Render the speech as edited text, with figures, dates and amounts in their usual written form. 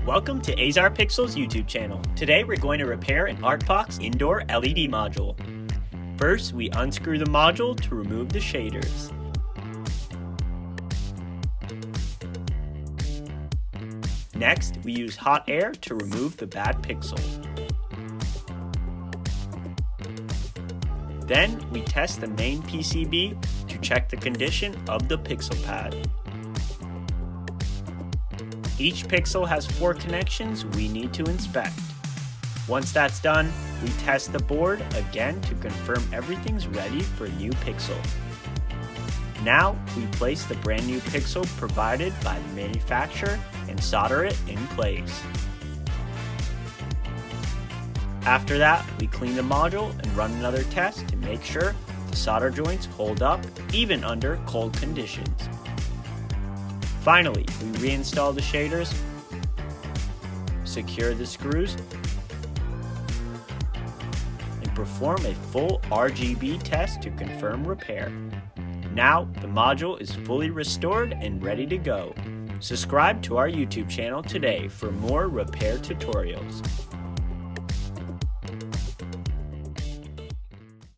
Welcome to Azar Pixel's YouTube channel. Today we're going to repair an Artfox indoor LED module. First, we unscrew the module to remove the shaders. Next, we use hot air to remove the bad pixel. Then, we test the main PCB to check the condition of the pixel pad. Each pixel has 4 connections we need to inspect. Once that's done, we test the board again to confirm everything's ready for a new pixel. Now, we place the brand new pixel provided by the manufacturer and solder it in place. After that, we clean the module and run another test to make sure the solder joints hold up even under cold conditions. Finally, we reinstall the shaders, secure the screws, and perform a full RGB test to confirm repair. Now, the module is fully restored and ready to go. Subscribe to our YouTube channel today for more repair tutorials.